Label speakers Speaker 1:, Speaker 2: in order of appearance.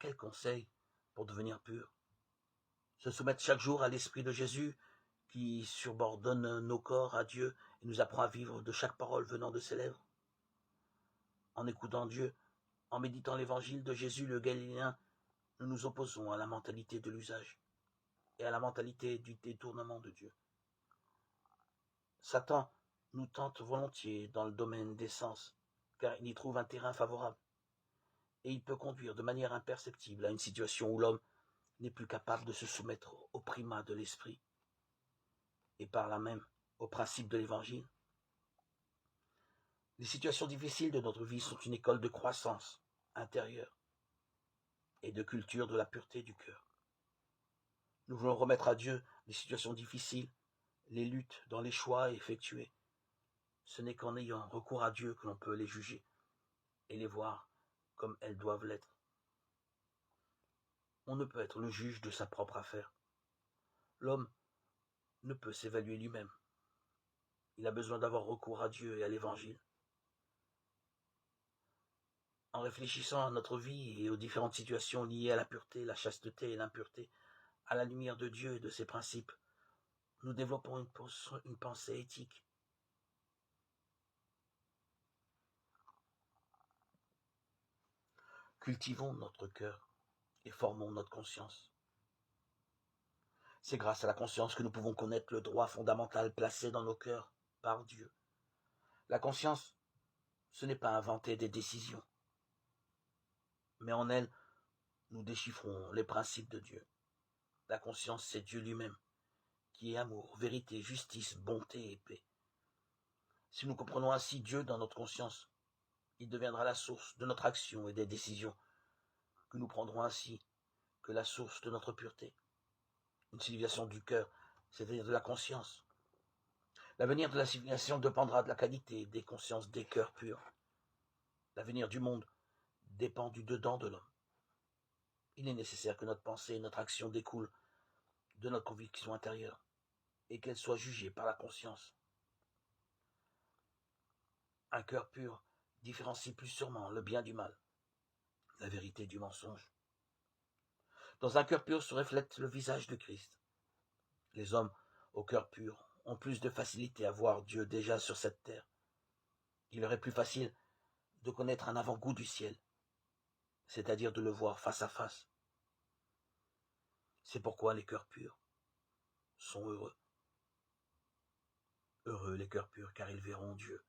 Speaker 1: quel conseil pour devenir pur? Se soumettre chaque jour à l'Esprit de Jésus qui subordonne nos corps à Dieu et nous apprend à vivre de chaque parole venant de ses lèvres. En écoutant Dieu, en méditant l'évangile de Jésus le Galiléen, nous nous opposons à la mentalité de l'usage et à la mentalité du détournement de Dieu. Satan nous tente volontiers dans le domaine des sens, car il y trouve un terrain favorable, et il peut conduire de manière imperceptible à une situation où l'homme n'est plus capable de se soumettre au primat de l'esprit, et par là même au principe de l'évangile. Les situations difficiles de notre vie sont une école de croissance intérieure et de culture de la pureté du cœur. Nous voulons remettre à Dieu les situations difficiles, les luttes dans les choix effectués. Ce n'est qu'en ayant recours à Dieu que l'on peut les juger et les voir comme elles doivent l'être. On ne peut être le juge de sa propre affaire. L'homme ne peut s'évaluer lui-même. Il a besoin d'avoir recours à Dieu et à l'Évangile. En réfléchissant à notre vie et aux différentes situations liées à la pureté, la chasteté et l'impureté, à la lumière de Dieu et de ses principes, nous développons une pensée éthique. Cultivons notre cœur et formons notre conscience. C'est grâce à la conscience que nous pouvons connaître le droit fondamental placé dans nos cœurs par Dieu. La conscience, ce n'est pas inventer des décisions, mais en elle, nous déchiffrons les principes de Dieu. La conscience, c'est Dieu lui-même, qui est amour, vérité, justice, bonté et paix. Si nous comprenons ainsi Dieu dans notre conscience, il deviendra la source de notre action et des décisions que nous prendrons ainsi que la source de notre pureté. Une civilisation du cœur, c'est-à-dire de la conscience. L'avenir de la civilisation dépendra de la qualité des consciences des cœurs purs. L'avenir du monde dépend du dedans de l'homme. Il est nécessaire que notre pensée et notre action découlent de notre conviction intérieure et qu'elles soient jugées par la conscience. Un cœur pur différencie plus sûrement le bien du mal, la vérité du mensonge. Dans un cœur pur se reflète le visage de Christ. Les hommes au cœur pur ont plus de facilité à voir Dieu déjà sur cette terre. Il leur est plus facile de connaître un avant-goût du ciel, c'est-à-dire de le voir face à face. C'est pourquoi les cœurs purs sont heureux. Heureux les cœurs purs, car ils verront Dieu.